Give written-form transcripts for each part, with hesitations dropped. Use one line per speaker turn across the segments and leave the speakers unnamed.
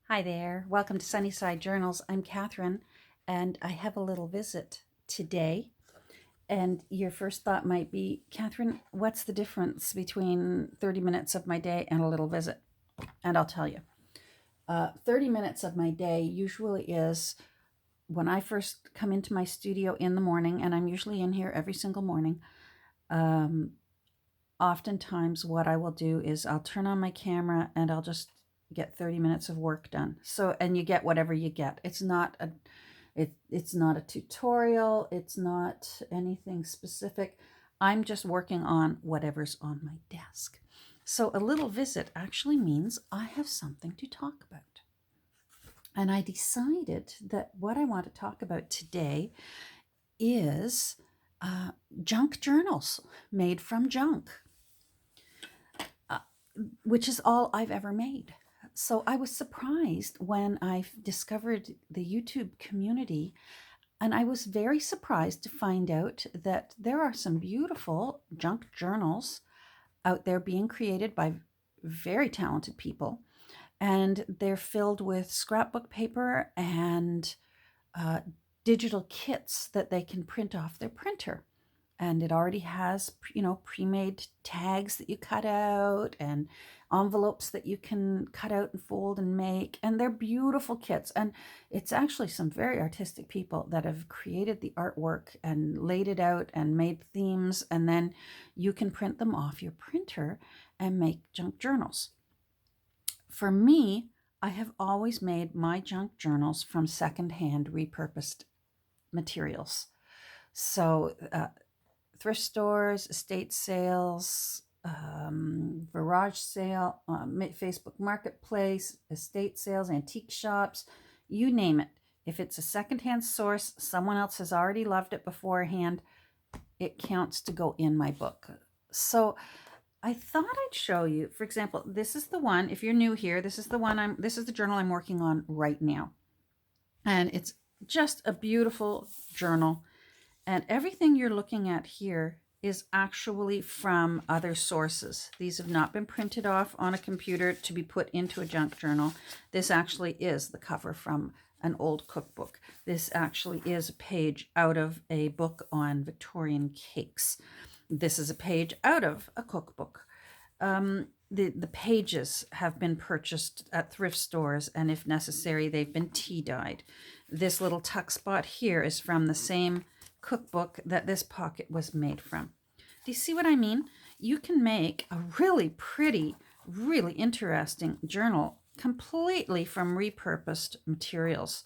Hi there. Welcome to Sunnyside Journals. I'm Catherine, and I have a little visit today. And your first thought might be, Catherine, what's the difference between 30 minutes of my day and a little visit? And I'll tell you. 30 minutes of my day usually is when I first come into my studio in the morning, and I'm usually in here every single morning. Um, Oftentimes, what I will do is I'll turn on my camera and I'll just get 30 minutes of work done. So, and you get whatever you get. It's not a tutorial. It's not anything specific. I'm just working on whatever's on my desk. So a little visit actually means I have something to talk about. And I decided that what I want to talk about today is junk journals made from junk, which is all I've ever made. So I was surprised when I discovered the YouTube community, and I was very surprised to find out that there are some beautiful junk journals out there being created by very talented people, and they're filled with scrapbook paper and uh, digital kits that they can print off their printer. And it already has, pre-made tags that you cut out and envelopes that you can cut out and fold and make. And they're beautiful kits. And it's actually some very artistic people that have created the artwork and laid it out and made themes. And then you can print them off your printer and make junk journals. For me, I have always made my junk journals from secondhand repurposed materials. So thrift stores, estate sales, garage sale, Facebook Marketplace, estate sales, antique shops, you name it. If it's a secondhand source, someone else has already loved it beforehand, it counts to go in my book. So I thought I'd show you, for example, this is the one, if you're new here, this is the journal I'm working on right now. And it's just a beautiful journal. And everything you're looking at here is actually from other sources. These have not been printed off on a computer to be put into a junk journal. This actually is the cover from an old cookbook. This actually is a page out of a book on Victorian cakes. This is a page out of a cookbook. The pages have been purchased at thrift stores, and if necessary, they've been tea dyed. This little tuck spot here is from the same cookbook that this pocket was made from. Do you see what I mean? You can make a really pretty, really interesting journal completely from repurposed materials.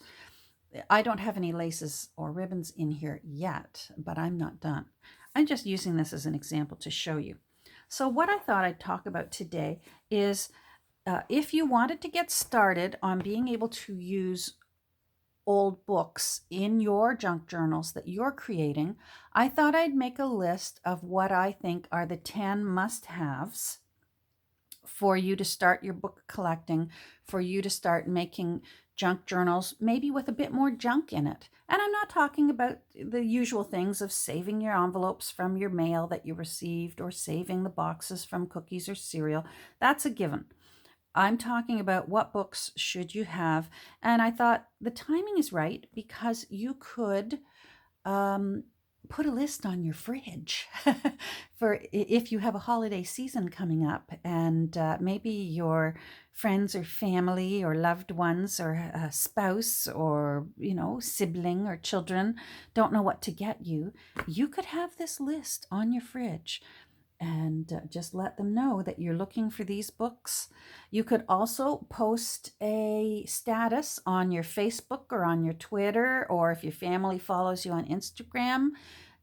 I don't have any laces or ribbons in here yet, but I'm not done. I'm just using this as an example to show you. So what I thought I'd talk about today is if you wanted to get started on being able to use old books in your junk journals that you're creating, I thought I'd make a list of what I think are the 10 must-haves for you to start your book collecting, for you to start making junk journals, maybe with a bit more junk in it. And I'm not talking about the usual things of saving your envelopes from your mail that you received or saving the boxes from cookies or cereal. That's a given. I'm talking about what books should you have. And I thought the timing is right because you could put a list on your fridge for if you have a holiday season coming up and maybe your friends or family or loved ones or a spouse or sibling or children don't know what to get you. You could have this list on your fridge and just let them know that you're looking for these books. You could also post a status on your Facebook or on your Twitter, or if your family follows you on Instagram,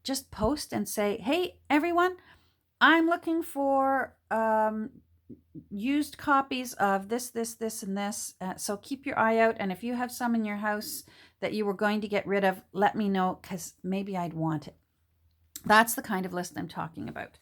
just post and say, hey, everyone, I'm looking for used copies of this, and this. So keep your eye out. And if you have some in your house that you were going to get rid of, let me know because maybe I'd want it. That's the kind of list I'm talking about.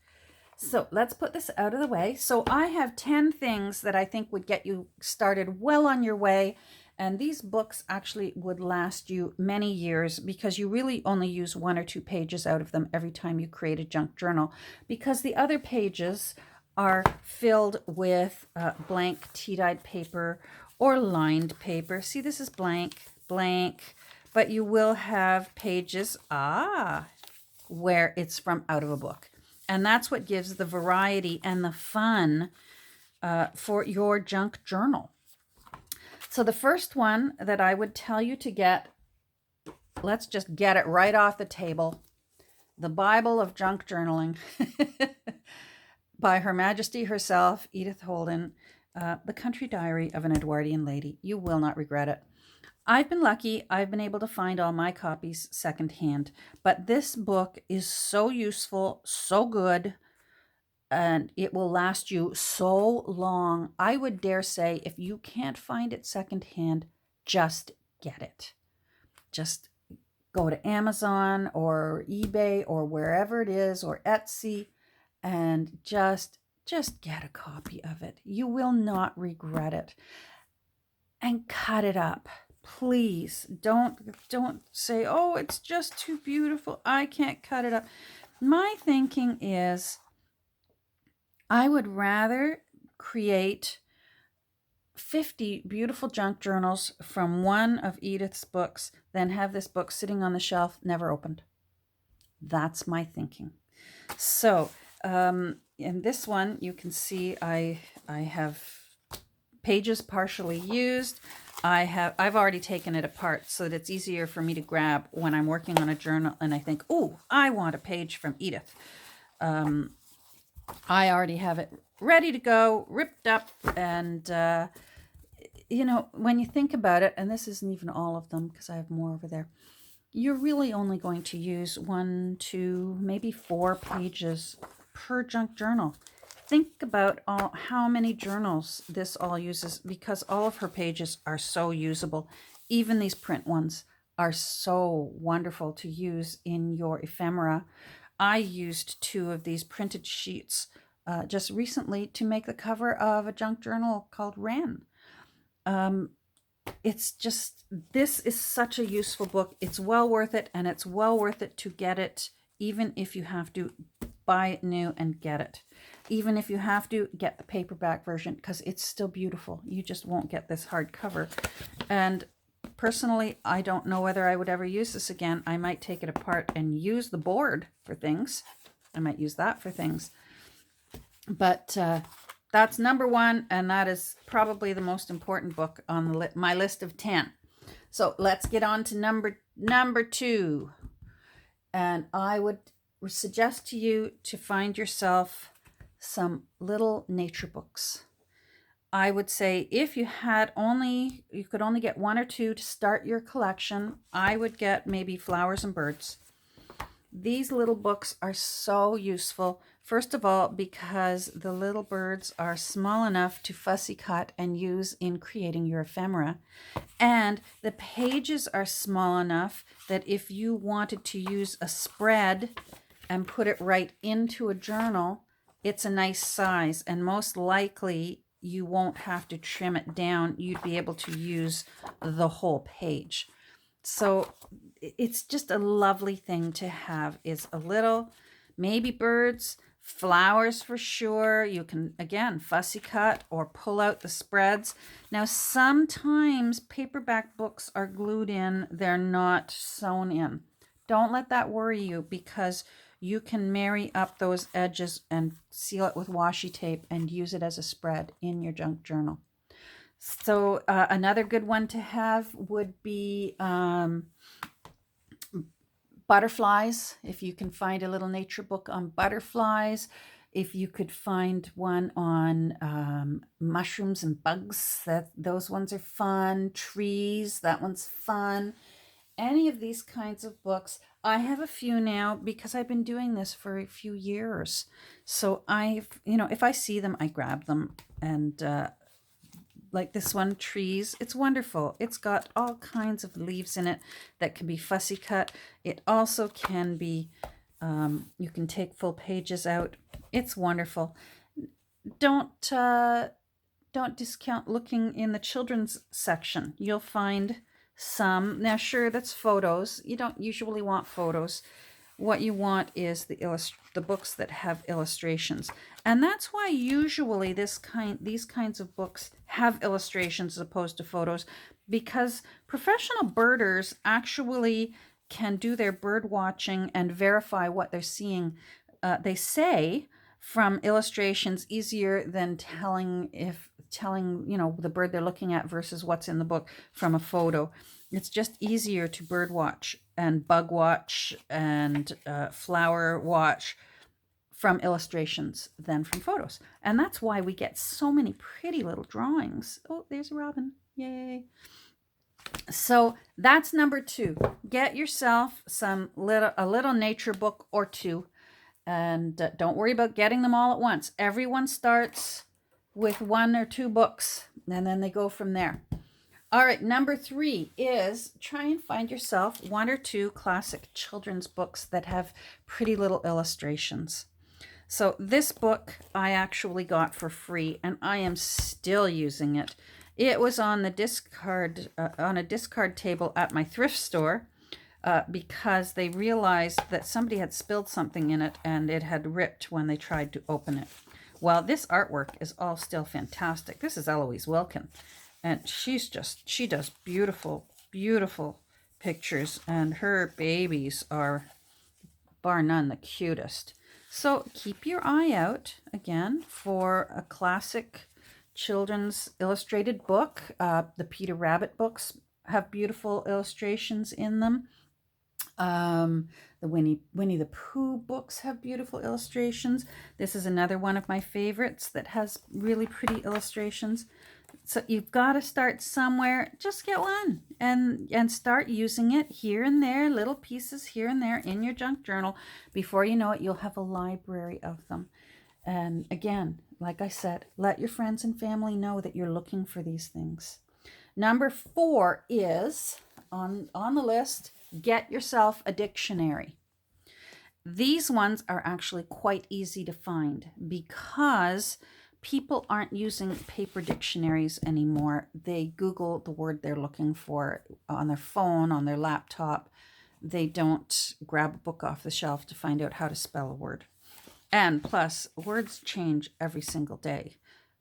So let's put this out of the way. So I have 10 things that I think would get you started well on your way. And these books actually would last you many years because you really only use 1 or 2 pages out of them every time you create a junk journal, because the other pages are filled with blank tea-dyed paper or lined paper. See, this is blank, blank, but you will have pages, where it's from out of a book. And that's what gives the variety and the fun for your junk journal. So the first one that I would tell you to get, let's just get it right off the table. The Bible of Junk Journaling by Her Majesty herself, Edith Holden, The Country Diary of an Edwardian Lady. You will not regret it. I've been lucky. I've been able to find all my copies secondhand, but this book is so useful, so good, and it will last you so long. I would dare say if you can't find it secondhand, just get it. Just go to Amazon or eBay or wherever it is, or Etsy, and just get a copy of it. You will not regret it. And cut it up. Please don't say, oh, it's just too beautiful, I can't cut it up. My thinking is I would rather create 50 beautiful junk journals from one of Edith's books than have this book sitting on the shelf, never opened. That's my thinking. So in this one, you can see I have pages partially used. I've already taken it apart so that it's easier for me to grab when I'm working on a journal and I think, oh, I want a page from Edith. I already have it ready to go, ripped up, and when you think about it, and this isn't even all of them because I have more over there, you're really only going to use 1, 2, maybe 4 pages per junk journal. Think about how many journals this all uses, because all of her pages are so usable. Even these print ones are so wonderful to use in your ephemera. I used 2 of these printed sheets just recently to make the cover of a junk journal called Wren. This is such a useful book. It's well worth it, and it's well worth it to get it, even if you have to buy it new and get it. Even if you have to get the paperback version, because it's still beautiful. You just won't get this hardcover. And personally, I don't know whether I would ever use this again. I might take it apart and use the board for things. I might use that for things. But that's number 1, and that is probably the most important book on my list of 10. So let's get on to number 2. And I would suggest to you to find yourself some little nature books. I would say if you could only get 1 or 2 to start your collection, I would get maybe Flowers and Birds. These little books are so useful. First of all, because the little birds are small enough to fussy cut and use in creating your ephemera. And the pages are small enough that if you wanted to use a spread and put it right into a journal, it's a nice size, and most likely you won't have to trim it down. You'd be able to use the whole page. So it's just a lovely thing to have, is a little, maybe birds, flowers for sure. You can, again, fussy cut or pull out the spreads. Now, sometimes paperback books are glued in. They're not sewn in. Don't let that worry you, because you can marry up those edges and seal it with washi tape and use it as a spread in your junk journal. So another good one to have would be butterflies. If you can find a little nature book on butterflies, if you could find one on mushrooms and bugs, those ones are fun. Trees, that one's fun. Any of these kinds of books. I have a few now because I've been doing this for a few years. So if I see them, I grab them. And like this one, Trees, it's wonderful. It's got all kinds of leaves in it that can be fussy cut. It also can be, you can take full pages out. It's wonderful. Don't discount looking in the children's section. You'll find some. Now, sure, that's photos. You don't usually want photos. what you want is the books that have illustrations. And that's why usually these kinds of books have illustrations as opposed to photos, because professional birders actually can do their bird watching and verify what they're seeing. They say from illustrations easier than telling the bird they're looking at versus what's in the book from a photo. It's just easier to bird watch and bug watch and flower watch from illustrations than from photos. And that's why we get so many pretty little drawings. Oh, there's a robin. Yay. So that's number 2. Get yourself a little nature book or 2. And don't worry about getting them all at once. Everyone starts with 1 or 2 books, and then they go from there. All right, number 3 is try and find yourself 1 or 2 classic children's books that have pretty little illustrations. So this book I actually got for free, and I am still using it. It was on a discard table at my thrift store. Because they realized that somebody had spilled something in it and it had ripped when they tried to open it. Well, this artwork is all still fantastic. This is Eloise Wilkin, and she does beautiful, beautiful pictures, and her babies are bar none the cutest. So keep your eye out again for a classic children's illustrated book. The Peter Rabbit books have beautiful illustrations in them. The Winnie the Pooh books have beautiful illustrations. This is another one of my favorites that has really pretty illustrations. So you've got to start somewhere. Just get one and start using it here and there, little pieces here and there in your junk journal. Before you know it, you'll have a library of them. And again, like I said, let your friends and family know that you're looking for these things. Number 4 is on the list. Get yourself a dictionary. These ones are actually quite easy to find because people aren't using paper dictionaries anymore. They Google the word they're looking for on their phone, on their laptop. They don't grab a book off the shelf to find out how to spell a word. And plus, words change every single day.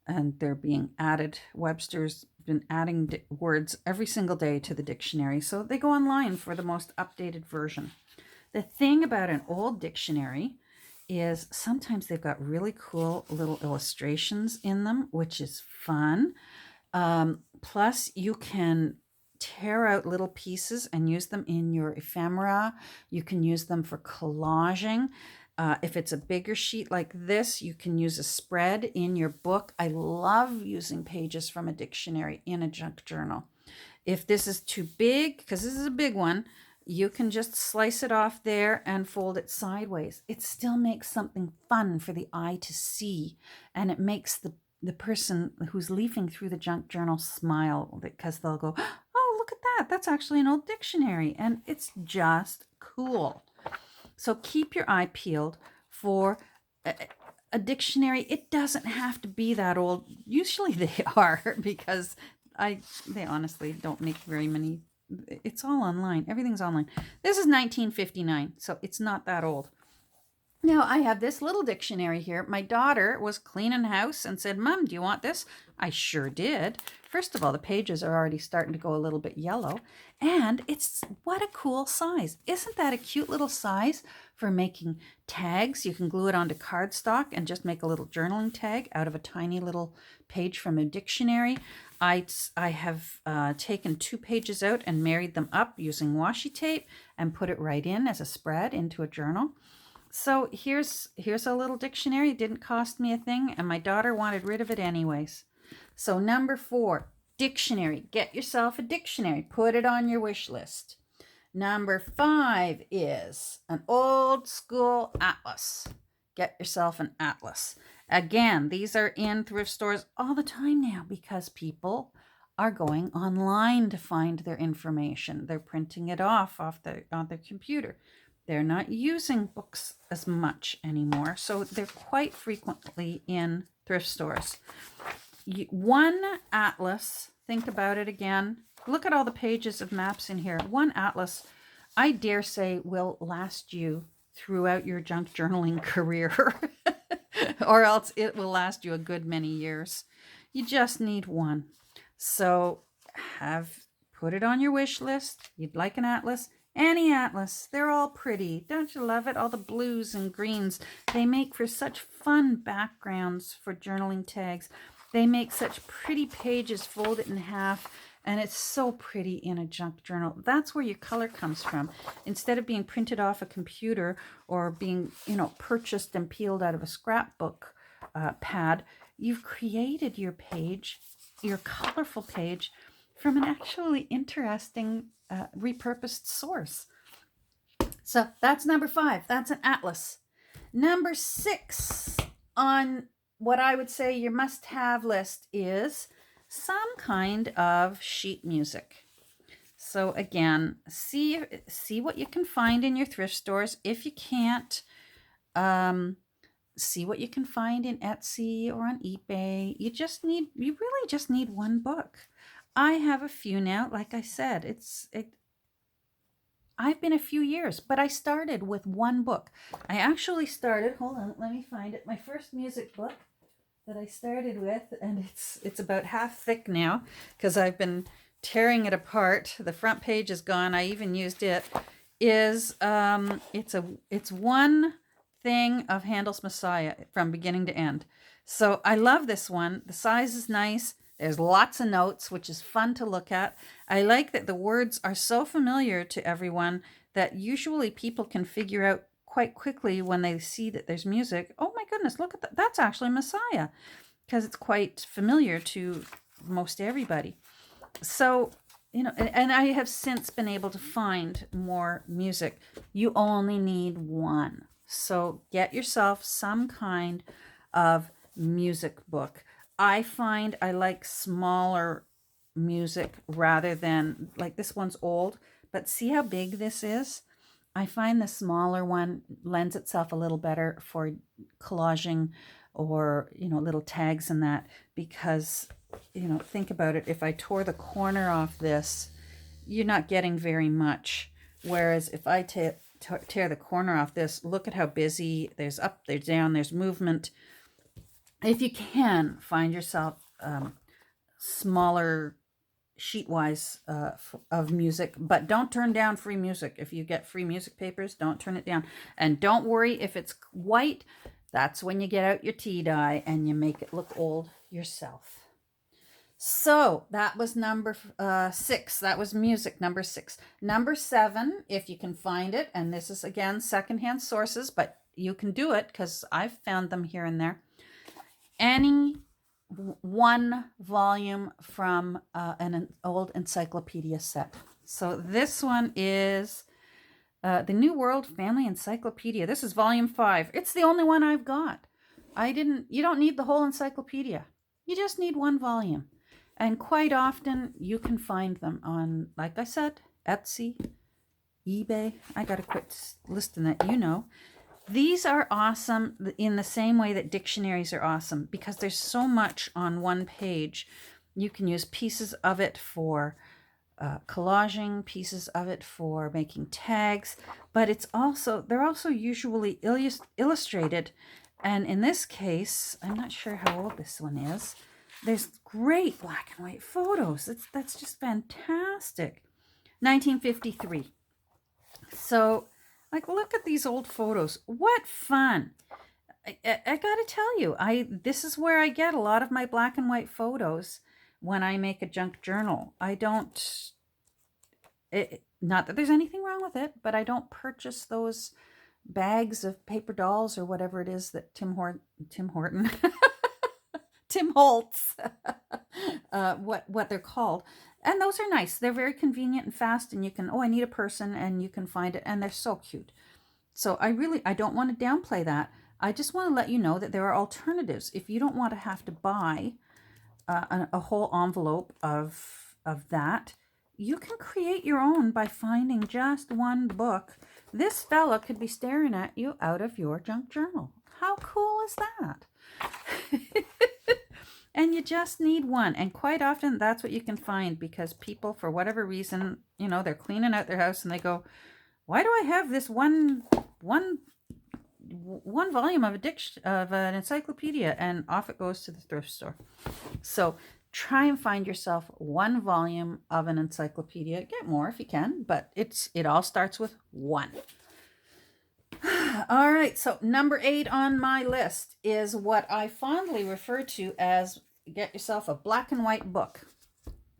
And they're being added. Webster's been adding words every single day to the dictionary, so they go online for the most updated version. The thing about an old dictionary is sometimes they've got really cool little illustrations in them, which is fun. Plus, you can tear out little pieces and use them in your ephemera. You can use them for collaging. If it's a bigger sheet like this, you can use a spread in your book. I love using pages from a dictionary in a junk journal. If this is too big, because this is a big one, you can just slice it off there and fold it sideways. It still makes something fun for the eye to see, and it makes the person who's leafing through the junk journal smile, because they'll go, oh, look at that. That's actually an old dictionary, and it's just cool. So keep your eye peeled for a dictionary. It doesn't have to be that old. Usually they are, because they honestly don't make very many. It's all online. Everything's online. This is 1959, so it's not that old. Now, I have this little dictionary here. My daughter was cleaning house and said, Mom, do you want this? I sure did. First of all, the pages are already starting to go a little bit yellow. And what a cool size. Isn't that a cute little size for making tags? You can glue it onto cardstock and just make a little journaling tag out of a tiny little page from a dictionary. I have taken 2 pages out and married them up using washi tape and put it right in as a spread into a journal. So here's a little dictionary. It didn't cost me a thing, and my daughter wanted rid of it anyways. So number 4, dictionary. Get yourself a dictionary. Put it on your wish list. Number 5 is an old school atlas. Get yourself an atlas. Again, these are in thrift stores all the time now because people are going online to find their information. They're printing it on their computer. They're not using books as much anymore, so they're quite frequently in thrift stores. One atlas, think about it again. Look at all the pages of maps in here. One atlas, I dare say, will last you throughout your junk journaling career, or else it will last you a good many years. You just need one. So put it on your wish list. You'd like an atlas? Any atlas. They're all pretty. Don't you love it? All the blues and greens. They make for such fun backgrounds for journaling tags. They make such pretty pages folded in half, and it's so pretty in a junk journal. That's where your color comes from. Instead of being printed off a computer or being, purchased and peeled out of a scrapbook pad, you've created your page, your colorful page, from an actually interesting repurposed source. So that's number 5. That's an atlas. Number 6 on what I would say your must-have list is some kind of sheet music. So again, see what you can find in your thrift stores. If you can't, see what you can find in Etsy or on eBay. You really just need one book. I have a few now. Like I said, I've been a few years, but I started with one book. I actually started, hold on, let me find it. My first music book that I started with, and it's about half thick now because I've been tearing it apart. The front page is gone. I even used it. It's one thing of Handel's Messiah from beginning to end. So I love this one. The size is nice. There's lots of notes, which is fun to look at. I like that the words are so familiar to everyone that usually people can figure out quite quickly when they see that there's music. Oh my goodness, look at that. That's actually Messiah, because it's quite familiar to most everybody. So, and I have since been able to find more music. You only need one. So get yourself some kind of music book. I find I like smaller music rather than, like, this one's old, but see how big this is? I find the smaller one lends itself a little better for collaging or, little tags and that, because, think about it. If I tore the corner off this, you're not getting very much. Whereas if I tear the corner off this, look at how busy. There's up, there's down, there's movement. If you can, find yourself smaller sheet-wise of music, but don't turn down free music. If you get free music papers, don't turn it down. And don't worry if it's white. That's when you get out your tea dye and you make it look old yourself. So that was number 6. That was music, number 6. Number 7, if you can find it, and this is, again, secondhand sources, but you can do it because I've found them here and there. Any one volume from an old encyclopedia set. So this one is the New World Family Encyclopedia. This is volume 5. It's the only one I've got. You don't need the whole encyclopedia. You just need one volume. And quite often you can find them on, like I said, Etsy, eBay. I got to quit listing that, These are awesome in the same way that dictionaries are awesome, because there's so much on one page. You can use pieces of it for collaging, pieces of it for making tags, but they're also usually illustrated. And in this case, I'm not sure how old this one is. There's great black and white photos. That's just fantastic. 1953. So, look at these old photos. What fun. I got to tell you, this is where I get a lot of my black and white photos when I make a junk journal. Not that there's anything wrong with it, but I don't purchase those bags of paper dolls or whatever it is that Tim Holtz, what they're called. And those are nice. They're very convenient and fast, and you can, I need a person, and you can find it, and they're so cute. So I don't want to downplay that. I just want to let you know that there are alternatives. If you don't want to have to buy a whole envelope of that, you can create your own by finding just one book. This fella could be staring at you out of your junk journal. How cool is that? And you just need one. And quite often that's what you can find, because people, for whatever reason, they're cleaning out their house and they go, why do I have this one one volume of an encyclopedia, and off it goes to the thrift store. So try and find yourself one volume of an encyclopedia. Get more if you can, but it all starts with one. All right, so number 8 on my list is what I fondly refer to as get yourself a black and white book.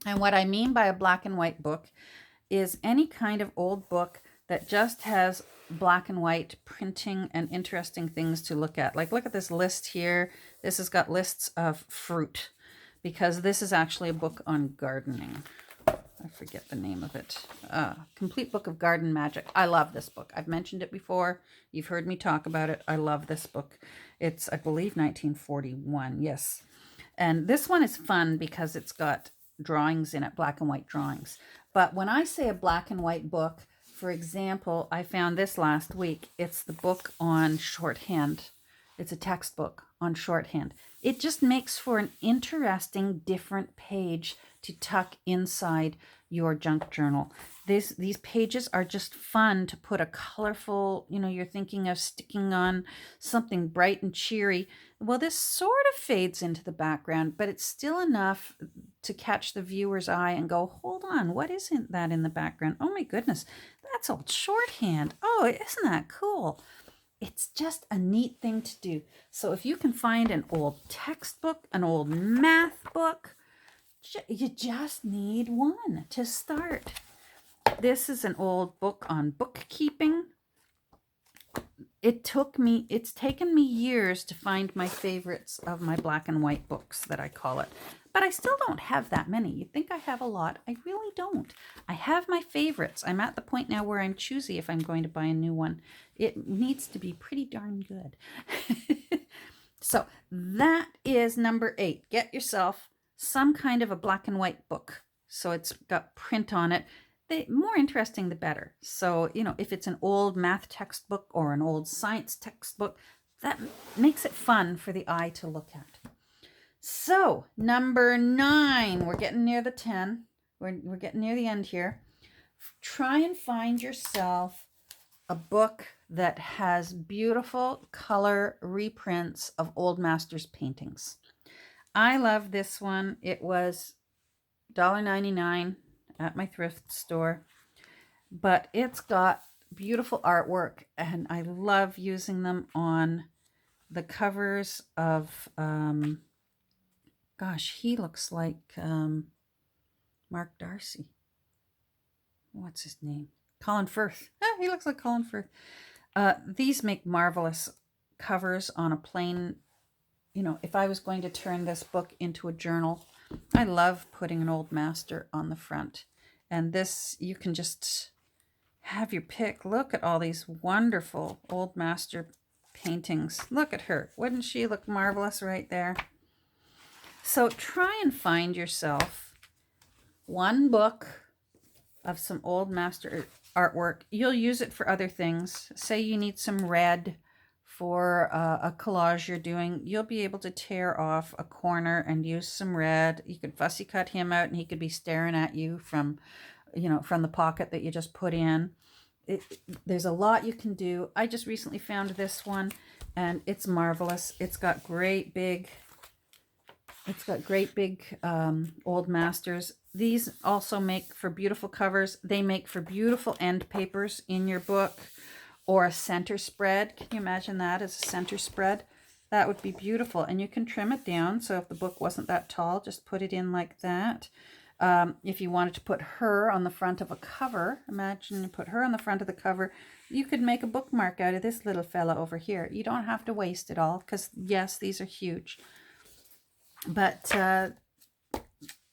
And what I mean by a black and white book is any kind of old book that just has black and white printing and interesting things to look at. Like, look at this list here. This has got lists of fruit, because this is actually a book on gardening. I forget the name of it. Complete Book of Garden Magic. I love this book. I've mentioned it before. You've heard me talk about it. I love this book. It's, I believe, 1941. Yes. And this one is fun because it's got drawings in it, black and white drawings. But when I say a black and white book, for example, I found this last week. It's the book on shorthand. It's a textbook on shorthand. It just makes for an interesting, different page to tuck inside your junk journal. These pages are just fun to put a colorful, you're thinking of sticking on something bright and cheery. Well, this sort of fades into the background, but it's still enough to catch the viewer's eye and go, hold on, what isn't that in the background? Oh my goodness, that's old shorthand. Oh, isn't that cool? It's just a neat thing to do. So if you can find an old textbook, an old math book, you just need one to start. This is an old book on bookkeeping. It's taken me years to find my favorites of my black and white books, that I call it. But I still don't have that many. You'd think I have a lot. I really don't. I have my favorites. I'm at the point now where I'm choosy if I'm going to buy a new one. It needs to be pretty darn good. So that is number 8. Get yourself some kind of a black and white book. So it's got print on it. The more interesting, the better. So, if it's an old math textbook or an old science textbook, that makes it fun for the eye to look at. So, number 9, we're getting near the 10. We're getting near the end here. Try and find yourself a book that has beautiful color reprints of old masters' paintings. I love this one. It was $1.99 at my thrift store, but it's got beautiful artwork, and I love using them on the covers of, he looks like Mark Darcy. What's his name? Colin Firth. He looks like Colin Firth. These make marvelous covers on a plain, if I was going to turn this book into a journal, I love putting an old master on the front. And this, you can just have your pick. Look at all these wonderful old master paintings. Look at her. Wouldn't she look marvelous right there? So try and find yourself one book of some old master artwork. You'll use it for other things. Say you need some red for a collage you're doing. You'll be able to tear off a corner and use some red. You could fussy cut him out and he could be staring at you from the pocket that you just put in. There's a lot you can do. I just recently found this one and it's marvelous. It's got great big old masters. These also make for beautiful covers. They make for beautiful end papers in your book, or a center spread. Can you imagine that as a center spread? That would be beautiful. And you can trim it down. So if the book wasn't that tall, just put it in like that. If you wanted to put her on the front of a cover, imagine you put her on the front of the cover, you could make a bookmark out of this little fella over here. You don't have to waste it all, because yes, these are huge. But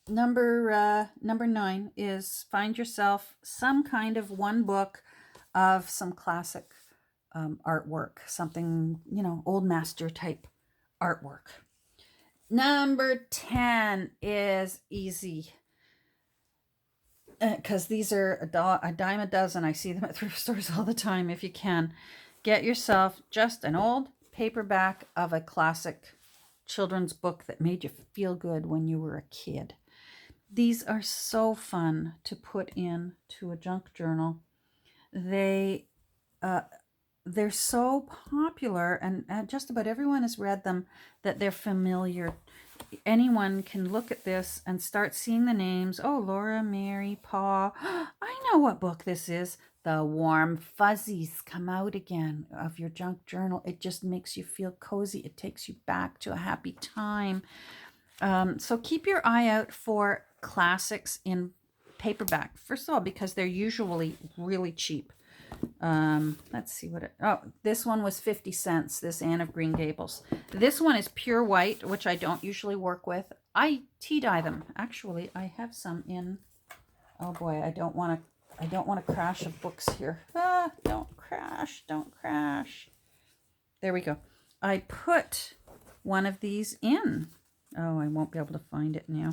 number 9 is find yourself some kind of one book of some classic artwork, something, old master type artwork. Number 10 is easy, because these are a dime a dozen. I see them at thrift stores all the time. If you can, get yourself just an old paperback of a classic children's book that made you feel good when you were a kid. These are so fun to put in to a junk journal. They they're so popular, and just about everyone has read them, that they're familiar. Anyone can look at this and start seeing the names. Oh, Laura, Mary, Paul. I know what book this is. The warm fuzzies come out again of your junk journal. It just makes you feel cozy. It takes you back to a happy time. So keep your eye out for classics in paperback. First of all, because they're usually really cheap. Let's see what this one was 50 cents, this Anne of Green Gables. This one is pure white, which I don't usually work with. I tea dye them. Actually, I have some in. Oh boy, I don't want to crash of books here. Don't crash. There we go. I put one of these in. Oh, I won't be able to find it now.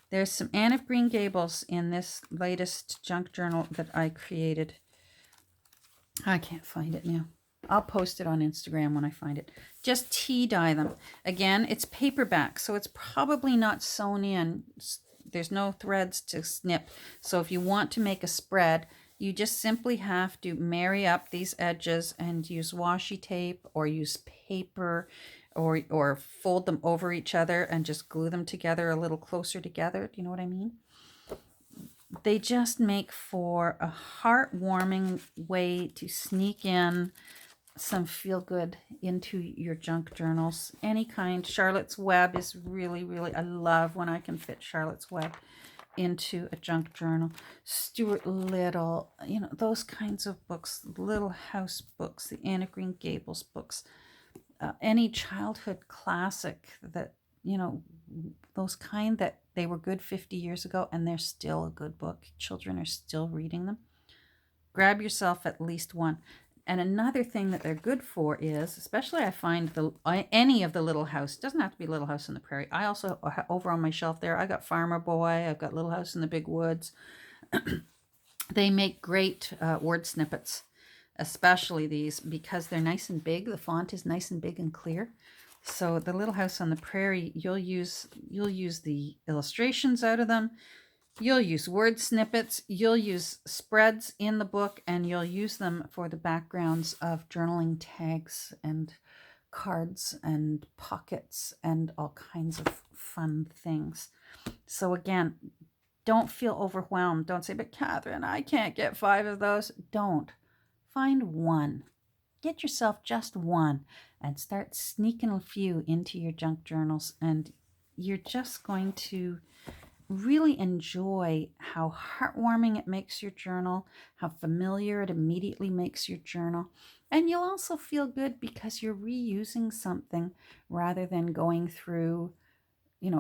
There's some Anne of Green Gables in this latest junk journal that I created. I can't find it now. I'll post it on Instagram when I find it. Just tea dye them. Again, it's paperback, so it's probably not sewn in. There's no threads to snip. So if you want to make a spread, you just simply have to marry up these edges and use washi tape or use paper or fold them over each other and just glue them together a little closer together. Do you know what I mean? They just make for a heartwarming way to sneak in some feel-good into your junk journals. Any kind. Charlotte's Web is really, really, I love when I can fit Charlotte's Web into a junk journal. Stuart Little, those kinds of books, Little House books, the Anne of Green Gables books, any childhood classic that, those kind that they were good 50 years ago and they're still a good book. Children are still reading them. Grab yourself at least one. And another thing that they're good for is, especially I find any of the Little House, doesn't have to be Little House on the Prairie. I also, over on my shelf there, I got Farmer Boy, I've got Little House in the Big Woods. They make great word snippets, especially these, because they're nice and big. The font is nice and big and clear. So the Little House on the Prairie, you'll use the illustrations out of them. You'll use word snippets, you'll use spreads in the book, and you'll use them for the backgrounds of journaling tags and cards and pockets and all kinds of fun things. So again, don't feel overwhelmed. Don't say, but Catherine, I can't get 5 of those. Don't. Find one. Get yourself just one and start sneaking a few into your junk journals, and you're just going to really enjoy how heartwarming it makes your journal, how familiar it immediately makes your journal. And you'll also feel good because you're reusing something rather than going through,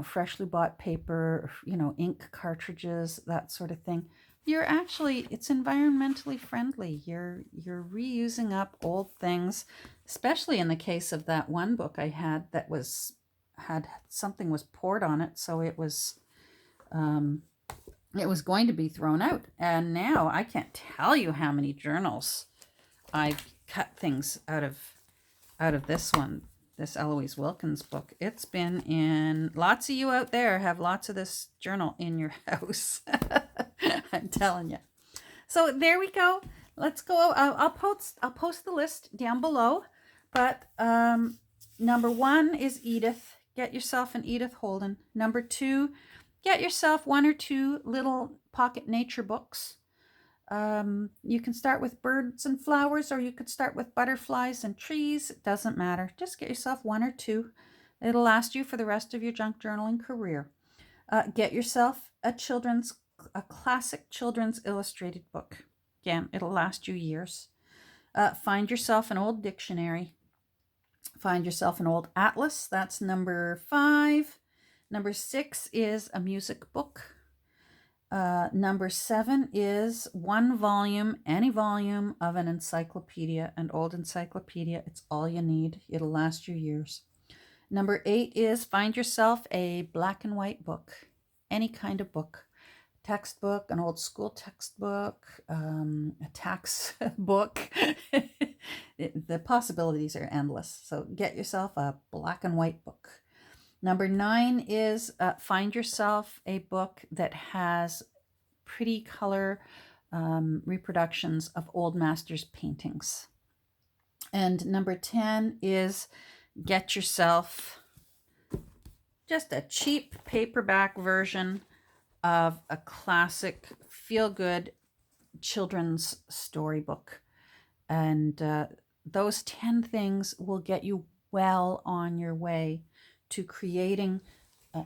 freshly bought paper, ink cartridges, that sort of thing. It's environmentally friendly. You're reusing up old things, especially in the case of that one book I had that had something was poured on it, so it was going to be thrown out. And now I can't tell you how many journals I've cut things out of this one, this Eloise Wilkins book. It's been in, lots of you out there have lots of this journal in your house. I'm telling you. So there we go. Let's go. I'll post the list down below. But number 1 is Edith. Get yourself an Edith Holden. Number 2, get yourself 1 or 2 little pocket nature books. You can start with birds and flowers, or you could start with butterflies and trees. It doesn't matter. Just get yourself 1 or 2. It'll last you for the rest of your junk journaling career. Get yourself a classic children's illustrated book. Again, it'll last you years. Find yourself an old dictionary. Find yourself an old atlas. That's number 5. Number 6 is a music book. Number 7 is 1 volume, any volume of an encyclopedia, an old encyclopedia. It's all you need. It'll last you years. Number 8 is find yourself a black and white book, any kind of book. Textbook, an old school textbook, a tax book. The possibilities are endless. So get yourself a black and white book. Number 9 is find yourself a book that has pretty color reproductions of old masters' paintings. And number 10 is get yourself just a cheap paperback version of a classic feel-good children's storybook. And those 10 things will get you well on your way to creating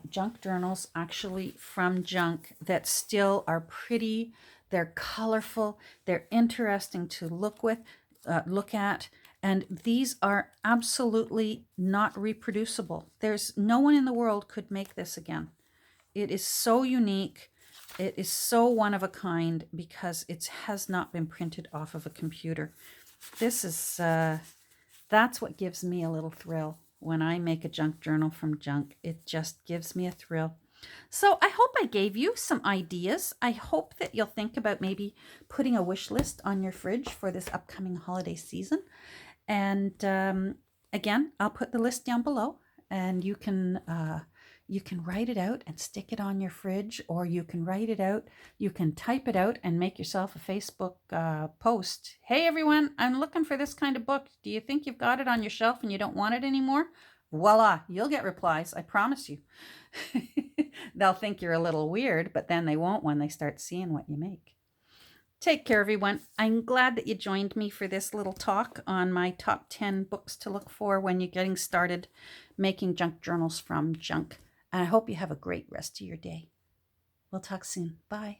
junk journals, actually from junk, that still are pretty, they're colorful, they're interesting to look at, and these are absolutely not reproducible. There's no one in the world could make this again. It is so unique. It is so one of a kind because it has not been printed off of a computer. This is, that's what gives me a little thrill when I make a junk journal from junk. It just gives me a thrill. So I hope I gave you some ideas. I hope that you'll think about maybe putting a wish list on your fridge for this upcoming holiday season. And again, I'll put the list down below, and you can write it out and stick it on your fridge, or you can write it out, you can type it out and make yourself a Facebook post. Hey everyone, I'm looking for this kind of book. Do you think you've got it on your shelf and you don't want it anymore? Voila, you'll get replies, I promise you. They'll think you're a little weird, but then they won't when they start seeing what you make. Take care, everyone. I'm glad that you joined me for this little talk on my top 10 books to look for when you're getting started making junk journals from junk. And I hope you have a great rest of your day. We'll talk soon. Bye.